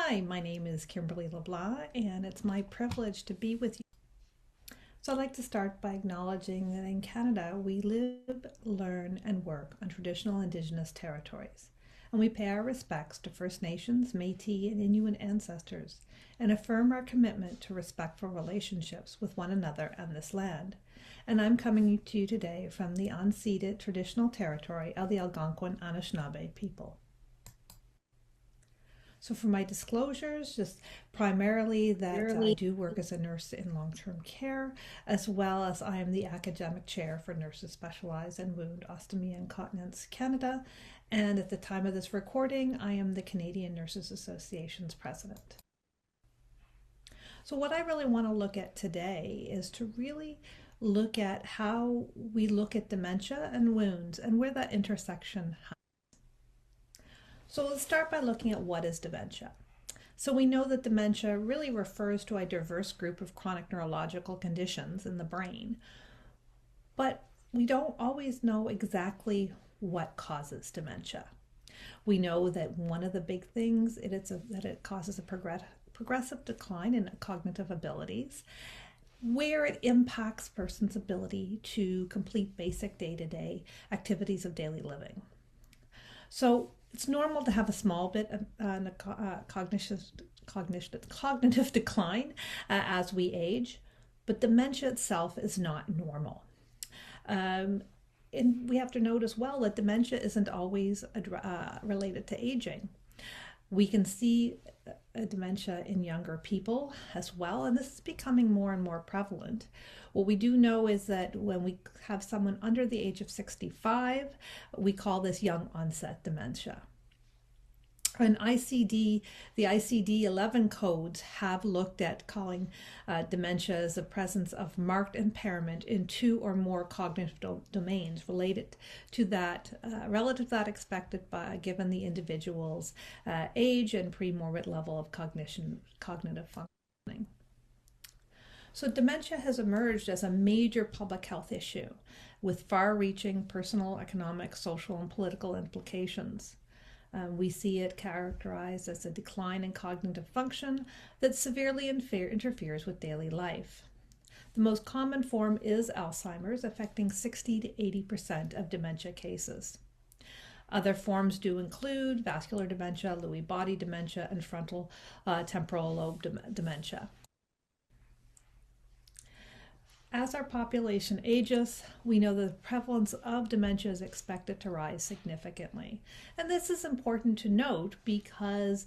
Hi, my name is Kimberly LeBlanc, and it's my privilege to be with you. So I'd like to start by acknowledging that in Canada, we live, learn, and work on traditional Indigenous territories, and we pay our respects to First Nations, Métis, and Inuit ancestors, and affirm our commitment to respectful relationships with one another and this land. And I'm coming to you today from the unceded traditional territory of the Algonquin Anishinaabe people. So for my disclosures, just primarily that I do work as a nurse in long-term care, as well as I am the academic chair for Nurses Specialized in Wound, Ostomy, and Continence Canada. And at the time of this recording, I am the Canadian Nurses Association's president. So what I really want to look at today is to really look at how we look at dementia and wounds and where that intersection happens. So let's start by looking at what is dementia. So we know that dementia really refers to a diverse group of chronic neurological conditions in the brain, but we don't always know exactly what causes dementia. We know that one of the big things that it causes a progressive decline in cognitive abilities, where it impacts a person's ability to complete basic day-to-day activities of daily living. So it's normal to have a small bit of cognitive decline as we age, but dementia itself is not normal. And we have to note as well that dementia isn't always related to aging. We can see dementia in younger people as well, and this is becoming more and more prevalent. What we do know is that when we have someone under the age of 65, we call this young onset dementia. And the ICD-11 codes have looked at calling dementia as a presence of marked impairment in two or more cognitive domains related to that, relative to that expected given the individual's age and premorbid level of cognitive functioning. So dementia has emerged as a major public health issue with far-reaching personal, economic, social, and political implications. We see it characterized as a decline in cognitive function that severely interferes with daily life. The most common form is Alzheimer's, affecting 60 to 80% of dementia cases. Other forms do include vascular dementia, Lewy body dementia, and frontal temporal lobe dementia. As our population ages, we know the prevalence of dementia is expected to rise significantly. And this is important to note because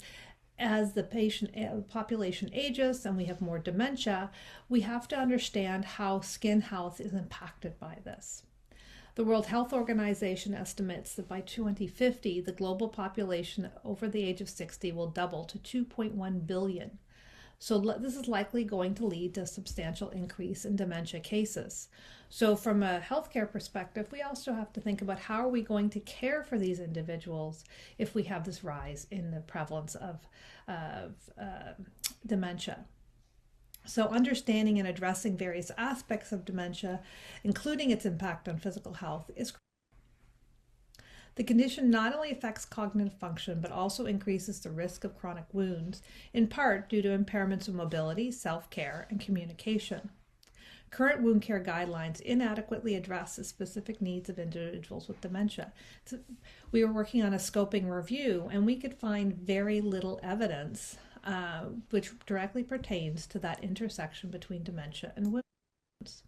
as the population ages and we have more dementia, we have to understand how skin health is impacted by this. The World Health Organization estimates that by 2050, the global population over the age of 60 will double to 2.1 billion. So this is likely going to lead to a substantial increase in dementia cases. So from a healthcare perspective, we also have to think about how are we going to care for these individuals if we have this rise in the prevalence of dementia. So understanding and addressing various aspects of dementia, including its impact on physical health, is critical. The condition not only affects cognitive function, but also increases the risk of chronic wounds, in part due to impairments of mobility, self-care, and communication. Current wound care guidelines inadequately address the specific needs of individuals with dementia. So we were working on a scoping review, and we could find very little evidence which directly pertains to that intersection between dementia and wounds.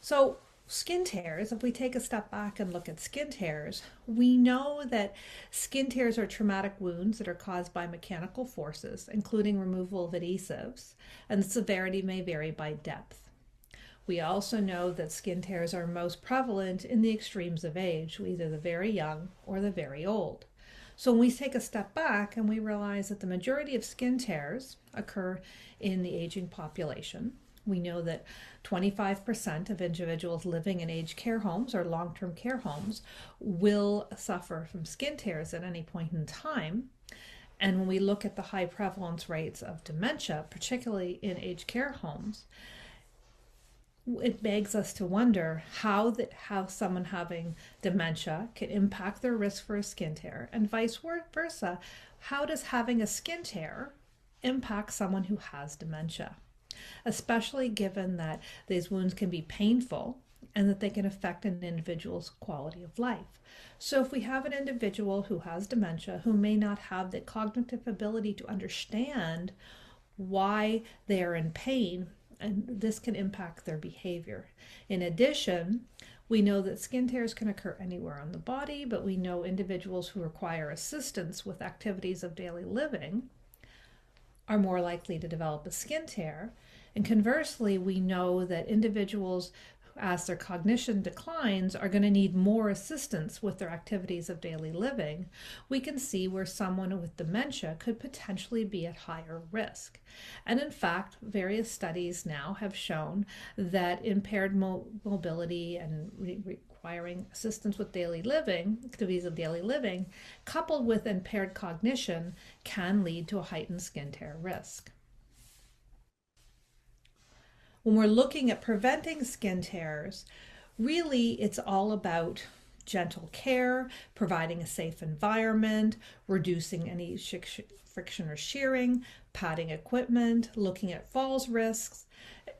So skin tears, if we take a step back and look at skin tears, we know that skin tears are traumatic wounds that are caused by mechanical forces, including removal of adhesives, and the severity may vary by depth. We also know that skin tears are most prevalent in the extremes of age, either the very young or the very old. So when we take a step back and we realize that the majority of skin tears occur in the aging population, we know that 25% of individuals living in aged care homes or long-term care homes will suffer from skin tears at any point in time. And when we look at the high prevalence rates of dementia, particularly in aged care homes, it begs us to wonder how someone having dementia can impact their risk for a skin tear, and vice versa. How does having a skin tear impact someone who has dementia? Especially given that these wounds can be painful and that they can affect an individual's quality of life. So if we have an individual who has dementia who may not have the cognitive ability to understand why they are in pain, and this can impact their behavior. In addition, we know that skin tears can occur anywhere on the body, but we know individuals who require assistance with activities of daily living are more likely to develop a skin tear. And conversely, we know that individuals, as their cognition declines, are going to need more assistance with their activities of daily living. We can see where someone with dementia could potentially be at higher risk. And in fact, various studies now have shown that impaired mobility and requiring assistance with daily living, activities of daily living, coupled with impaired cognition, can lead to a heightened skin tear risk. When we're looking at preventing skin tears, really it's all about gentle care, providing a safe environment, reducing any friction or shearing, padding equipment, looking at falls risks,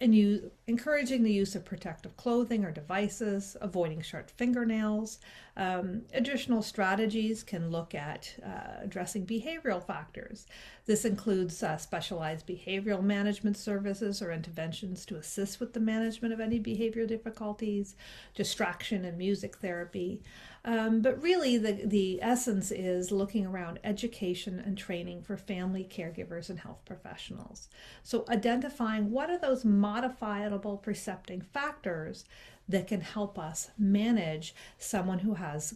and encouraging the use of protective clothing or devices, avoiding sharp fingernails. Additional strategies can look at addressing behavioral factors. This includes specialized behavioral management services or interventions to assist with the management of any behavioral difficulties, distraction and music therapy. But really the essence is looking around education and training for family caregivers and health professionals. So identifying what are those modifiable percepting factors that can help us manage someone who has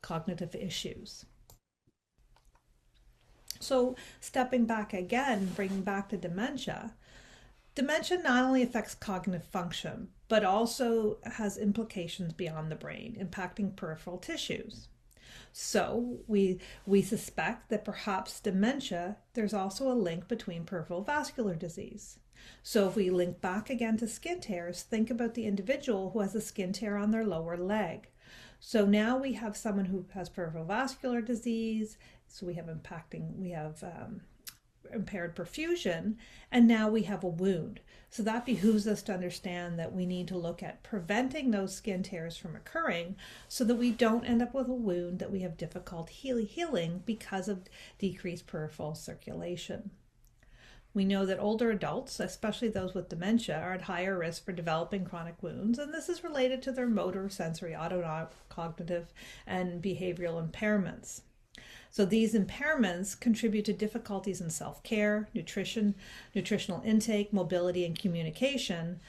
cognitive issues. So stepping back again, bringing back to dementia, dementia not only affects cognitive function, but also has implications beyond the brain, impacting peripheral tissues. So we suspect that perhaps dementia, there's also a link between peripheral vascular disease. So if we link back again to skin tears, think about the individual who has a skin tear on their lower leg. So now we have someone who has peripheral vascular disease, so we have impaired perfusion, and now we have a wound. So that behooves us to understand that we need to look at preventing those skin tears from occurring so that we don't end up with a wound that we have difficulty healing because of decreased peripheral circulation. We know that older adults, especially those with dementia, are at higher risk for developing chronic wounds, and this is related to their motor, sensory, autocognitive, and behavioral impairments. So these impairments contribute to difficulties in self-care, nutritional intake, mobility, and communication,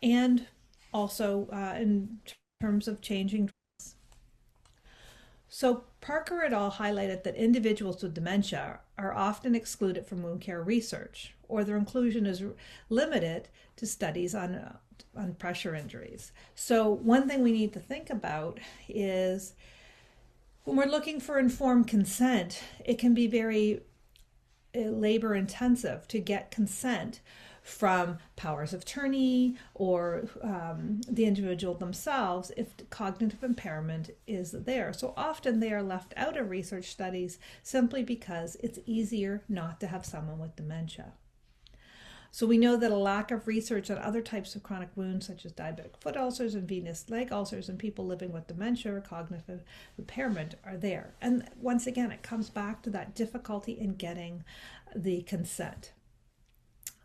and also in terms of changing drugs. So Parker et al. Highlighted that individuals with dementia are often excluded from wound care research, or their inclusion is limited to studies on pressure injuries. So one thing we need to think about is when we're looking for informed consent, it can be very labor intensive to get consent from powers of attorney or the individual themselves if cognitive impairment is there. So often they are left out of research studies simply because it's easier not to have someone with dementia. So we know that a lack of research on other types of chronic wounds, such as diabetic foot ulcers and venous leg ulcers in people living with dementia or cognitive impairment, are there. And once again, it comes back to that difficulty in getting the consent.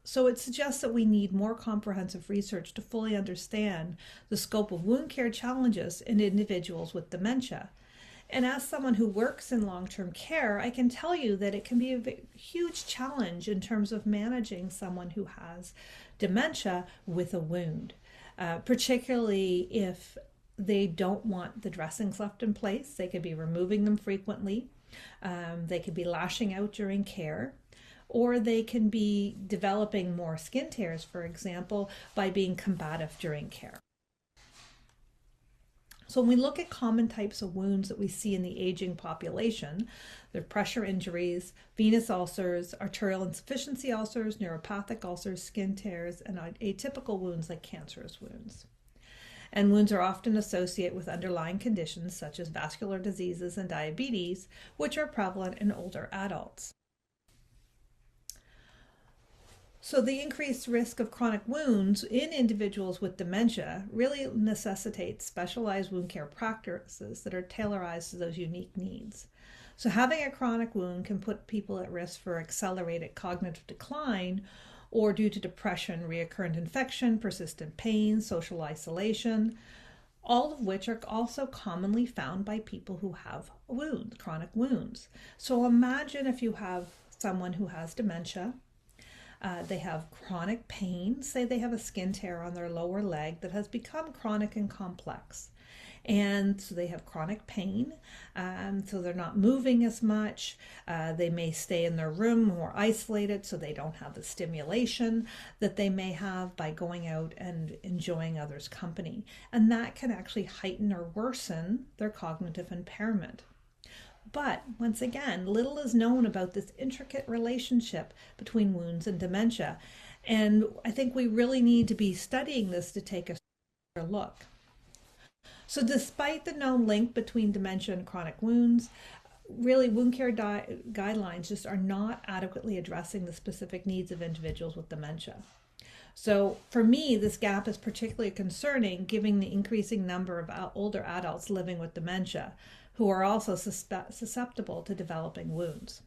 So it suggests that we need more comprehensive research to fully understand the scope of wound care challenges in individuals with dementia. And as someone who works in long-term care, I can tell you that it can be a huge challenge in terms of managing someone who has dementia with a wound, particularly if they don't want the dressings left in place. They could be removing them frequently. They could be lashing out during care, or they can be developing more skin tears, for example, by being combative during care. So when we look at common types of wounds that we see in the aging population, they're pressure injuries, venous ulcers, arterial insufficiency ulcers, neuropathic ulcers, skin tears, and atypical wounds like cancerous wounds. And wounds are often associated with underlying conditions such as vascular diseases and diabetes, which are prevalent in older adults. So the increased risk of chronic wounds in individuals with dementia really necessitates specialized wound care practices that are tailored to those unique needs. So having a chronic wound can put people at risk for accelerated cognitive decline or due to depression, recurrent infection, persistent pain, social isolation, all of which are also commonly found by people who have wounds, chronic wounds. So imagine if you have someone who has dementia. They have chronic pain, say they have a skin tear on their lower leg that has become chronic and complex. And so they have chronic pain, so they're not moving as much. They may stay in their room more isolated, so they don't have the stimulation that they may have by going out and enjoying others' company. And that can actually heighten or worsen their cognitive impairment. But once again, little is known about this intricate relationship between wounds and dementia. And I think we really need to be studying this to take a look. So despite the known link between dementia and chronic wounds, really wound care guidelines just are not adequately addressing the specific needs of individuals with dementia. So for me, this gap is particularly concerning given the increasing number of older adults living with dementia, who are also susceptible to developing wounds.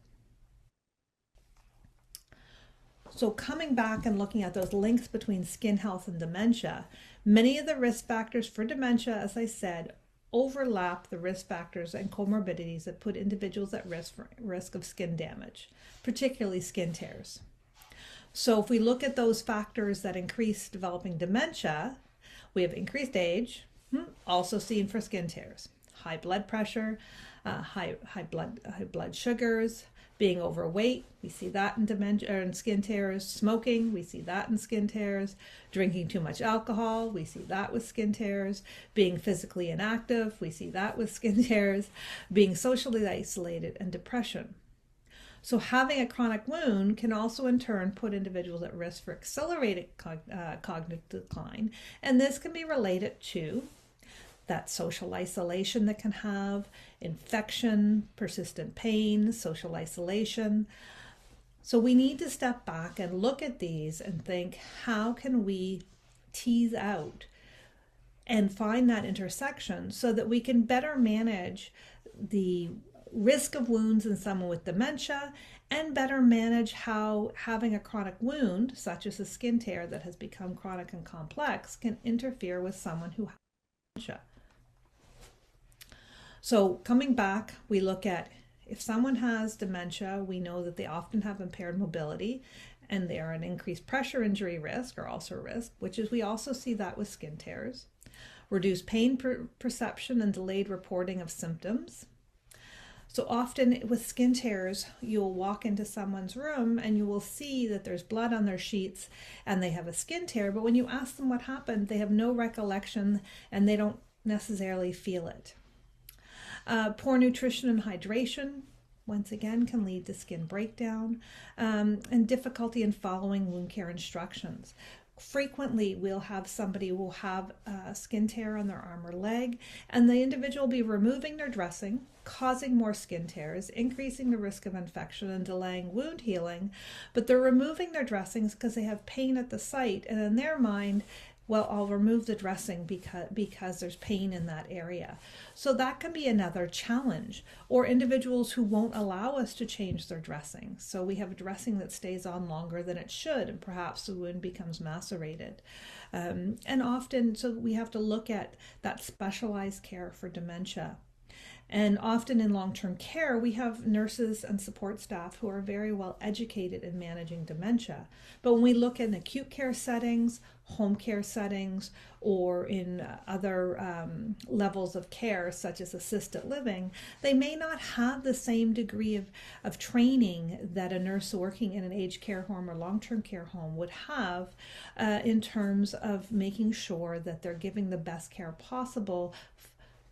So coming back and looking at those links between skin health and dementia, many of the risk factors for dementia, as I said, overlap the risk factors and comorbidities that put individuals at risk of skin damage, particularly skin tears. So if we look at those factors that increase developing dementia, we have increased age, also seen for skin tears. High blood pressure, high blood sugars, being overweight, we see that in dementia or in skin tears. Smoking, we see that in skin tears. Drinking too much alcohol, we see that with skin tears. Being physically inactive, we see that with skin tears. Being socially isolated, and depression. So having a chronic wound can also in turn put individuals at risk for accelerated cognitive decline, and this can be related to that social isolation that can have, infection, persistent pain, social isolation. So we need to step back and look at these and think, how can we tease out and find that intersection so that we can better manage the risk of wounds in someone with dementia and better manage how having a chronic wound, such as a skin tear that has become chronic and complex, can interfere with someone who has dementia. So coming back, we look at if someone has dementia, we know that they often have impaired mobility and they are an increased pressure injury risk or ulcer risk, which is we also see that with skin tears. Reduced pain perception and delayed reporting of symptoms. So often with skin tears, you'll walk into someone's room and you will see that there's blood on their sheets and they have a skin tear, but when you ask them what happened, they have no recollection and they don't necessarily feel it. Poor nutrition and hydration, once again, can lead to skin breakdown and difficulty in following wound care instructions. Frequently, we'll have somebody who will have a skin tear on their arm or leg, and the individual will be removing their dressing, causing more skin tears, increasing the risk of infection and delaying wound healing, but they're removing their dressings because they have pain at the site, and in their mind, well, I'll remove the dressing because there's pain in that area. So that can be another challenge. Or individuals who won't allow us to change their dressing. So we have a dressing that stays on longer than it should, and perhaps the wound becomes macerated. And often, so we have to look at that specialized care for dementia. And often in long-term care, we have nurses and support staff who are very well educated in managing dementia. But when we look in acute care settings, home care settings, or in other levels of care, such as assisted living, they may not have the same degree of training that a nurse working in an aged care home or long-term care home would have in terms of making sure that they're giving the best care possible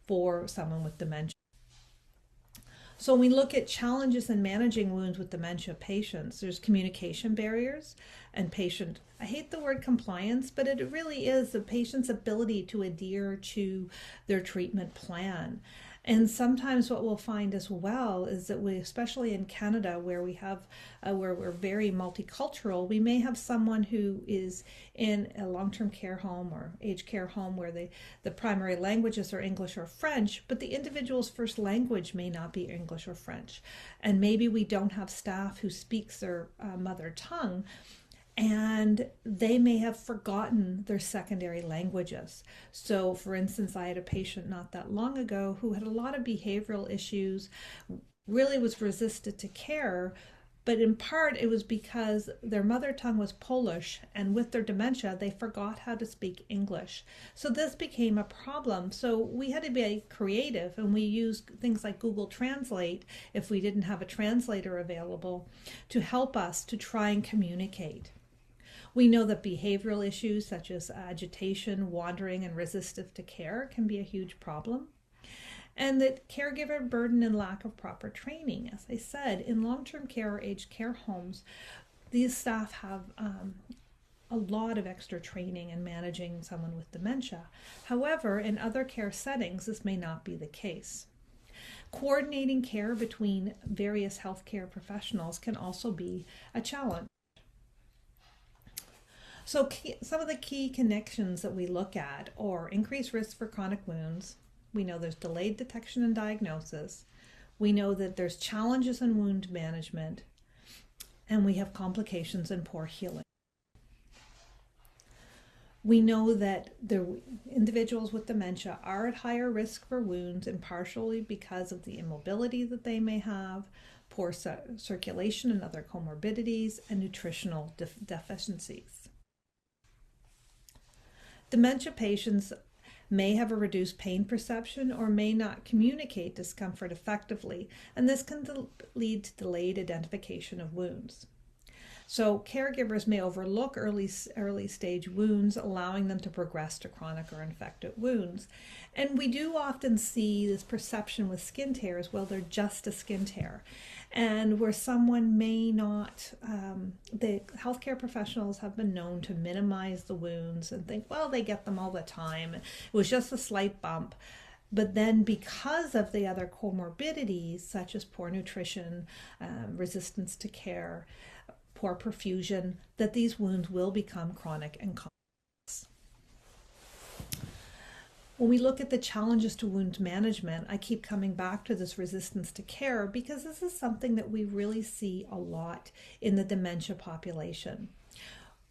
for someone with dementia. So when we look at challenges in managing wounds with dementia patients, there's communication barriers and patient, I hate the word compliance, but it really is the patient's ability to adhere to their treatment plan. And sometimes what we'll find as well is that we, especially in Canada, where we have, where we're very multicultural, we may have someone who is in a long-term care home or aged care home where the primary languages are English or French, but the individual's first language may not be English or French. And maybe we don't have staff who speaks their mother tongue, and they may have forgotten their secondary languages. So for instance, I had a patient not that long ago who had a lot of behavioral issues, really was resistant to care, but in part it was because their mother tongue was Polish, and with their dementia they forgot how to speak English. So this became a problem. So we had to be creative, and we used things like Google Translate if we didn't have a translator available to help us to try and communicate. We know that behavioral issues such as agitation, wandering, and resistance to care can be a huge problem. And that caregiver burden and lack of proper training. As I said, in long-term care or aged care homes, these staff have a lot of extra training in managing someone with dementia. However, in other care settings, this may not be the case. Coordinating care between various healthcare professionals can also be a challenge. So some of the key connections that we look at are increased risk for chronic wounds. We know there's delayed detection and diagnosis. We know that there's challenges in wound management, and we have complications and poor healing. We know that the individuals with dementia are at higher risk for wounds, and partially because of the immobility that they may have, poor circulation and other comorbidities, and nutritional deficiencies. Dementia patients may have a reduced pain perception or may not communicate discomfort effectively, and this can lead to delayed identification of wounds. So caregivers may overlook early stage wounds, allowing them to progress to chronic or infected wounds. And we do often see this perception with skin tears, well, they're just a skin tear. And where someone may not, the healthcare professionals have been known to minimize the wounds and think, well, they get them all the time. It was just a slight bump. But then because of the other comorbidities, such as poor nutrition, resistance to care, poor perfusion, that these wounds will become chronic and complex. When we look at the challenges to wound management, I keep coming back to this resistance to care because this is something that we really see a lot in the dementia population.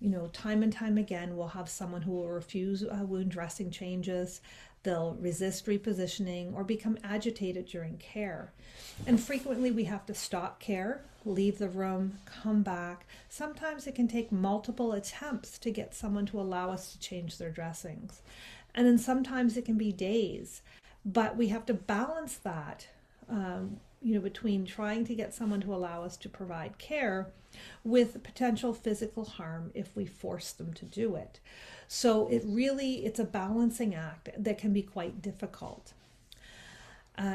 You know, time and time again, we'll have someone who will refuse wound dressing changes, they'll resist repositioning, or become agitated during care. And frequently we have to stop care, leave the room, come back. Sometimes it can take multiple attempts to get someone to allow us to change their dressings. And then sometimes it can be days, but we have to balance that, between trying to get someone to allow us to provide care with potential physical harm if we force them to do it. So it's a balancing act that can be quite difficult.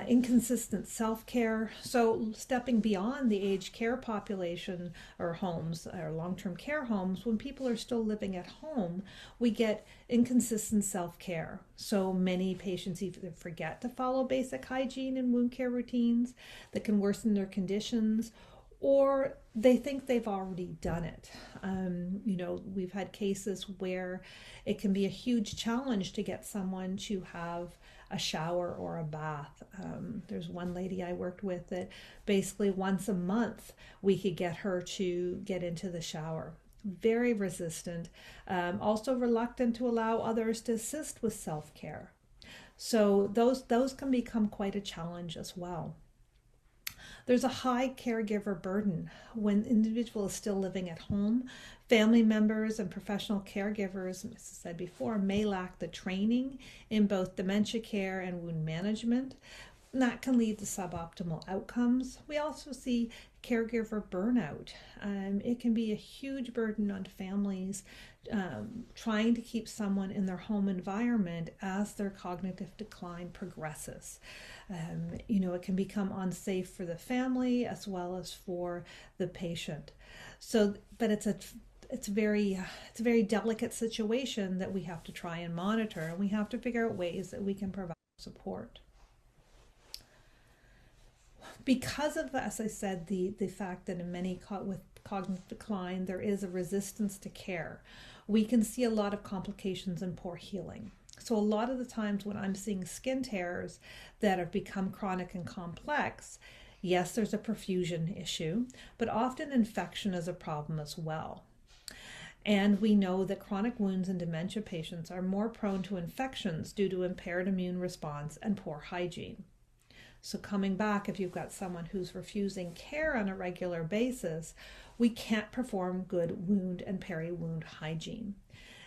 Inconsistent self-care. So stepping beyond the aged care population or homes or long-term care homes, when people are still living at home, we get inconsistent self-care. So many patients either forget to follow basic hygiene and wound care routines that can worsen their conditions, or they think they've already done it. We've had cases where it can be a huge challenge to get someone to have a shower or a bath. There's one lady I worked with that basically once a month we could get her to get into the shower. Very resistant, also reluctant to allow others to assist with self-care. So those can become quite a challenge as well. There's a high caregiver burden when the individual is still living at home. Family members and professional caregivers, as I said before, may lack the training in both dementia care and wound management. And that can lead to suboptimal outcomes. We also see caregiver burnout. It can be a huge burden on families trying to keep someone in their home environment as their cognitive decline progresses. It can become unsafe for the family as well as for the patient. But it's a very delicate situation that we have to try and monitor, and we have to figure out ways that we can provide support. Because of, as I said, the fact that in many with cognitive decline, there is a resistance to care, we can see a lot of complications and poor healing. So a lot of the times when I'm seeing skin tears that have become chronic and complex, yes, there's a perfusion issue, but often infection is a problem as well. And we know that chronic wounds in dementia patients are more prone to infections due to impaired immune response and poor hygiene. So coming back, if you've got someone who's refusing care on a regular basis, we can't perform good wound and peri-wound hygiene.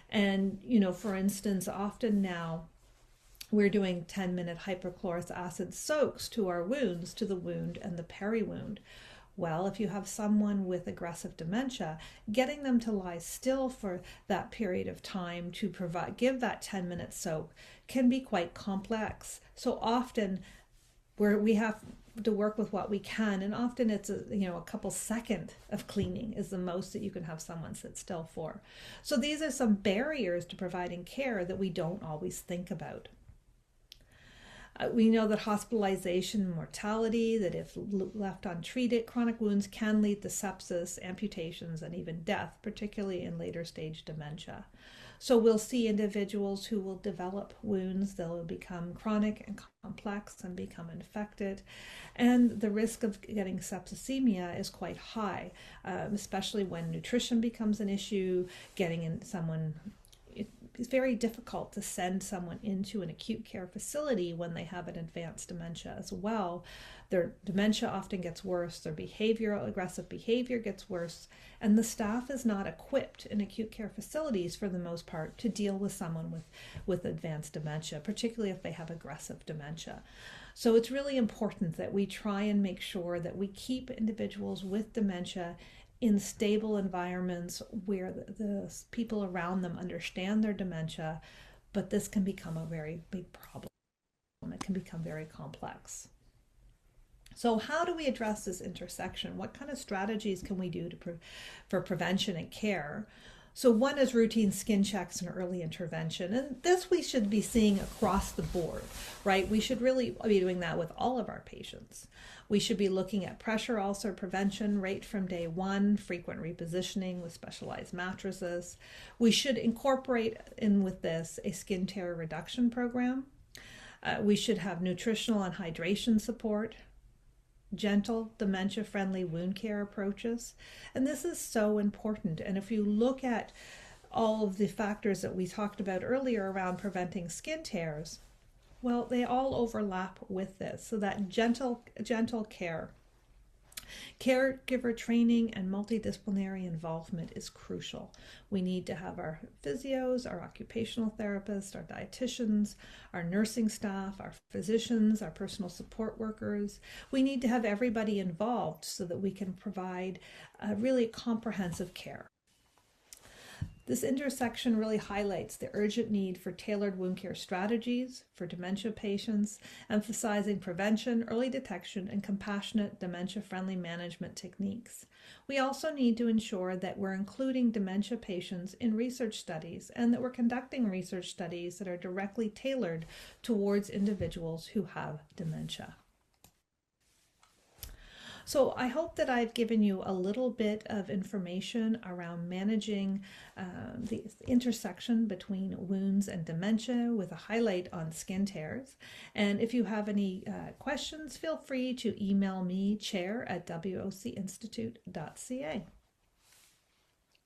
And, for instance, often now we're doing 10-minute hypochlorous acid soaks to our wounds, to the wound and the peri-wound. Well, if you have someone with aggressive dementia, getting them to lie still for that period of time to give that 10-minute soak can be quite complex. So often we have to work with what we can, and often it's a couple seconds of cleaning is the most that you can have someone sit still for. So these are some barriers to providing care that we don't always think about. We know that hospitalization and mortality, that if left untreated, chronic wounds can lead to sepsis, amputations, and even death, particularly in later stage dementia. So we'll see individuals who will develop wounds, they'll become chronic and complex and become infected. And the risk of getting septicemia is quite high, especially when nutrition becomes an issue, getting in someone. It's very difficult to send someone into an acute care facility when they have an advanced dementia as well. Their dementia often gets worse, their aggressive behavior gets worse, and the staff is not equipped in acute care facilities for the most part to deal with someone with advanced dementia, particularly if they have aggressive dementia. So it's really important that we try and make sure that we keep individuals with dementia in stable environments where the people around them understand their dementia, but this can become a very big problem. It can become very complex. So how do we address this intersection? What kind of strategies can we do for prevention and care? So one is routine skin checks and early intervention. And this we should be seeing across the board, right? We should really be doing that with all of our patients. We should be looking at pressure ulcer prevention right from day one, frequent repositioning with specialized mattresses. We should incorporate in with this a skin tear reduction program. We should have nutritional and hydration support, gentle, dementia-friendly wound care approaches. And this is so important. And if you look at all of the factors that we talked about earlier around preventing skin tears, well, they all overlap with this. So that gentle care. Caregiver training and multidisciplinary involvement is crucial. We need to have our physios, our occupational therapists, our dietitians, our nursing staff, our physicians, our personal support workers. We need to have everybody involved so that we can provide really comprehensive care. This intersection really highlights the urgent need for tailored wound care strategies for dementia patients, emphasizing prevention, early detection, and compassionate dementia-friendly management techniques. We also need to ensure that we're including dementia patients in research studies and that we're conducting research studies that are directly tailored towards individuals who have dementia. So I hope that I've given you a little bit of information around managing the intersection between wounds and dementia with a highlight on skin tears. And if you have any questions, feel free to email me, chair@woccinstitute.ca.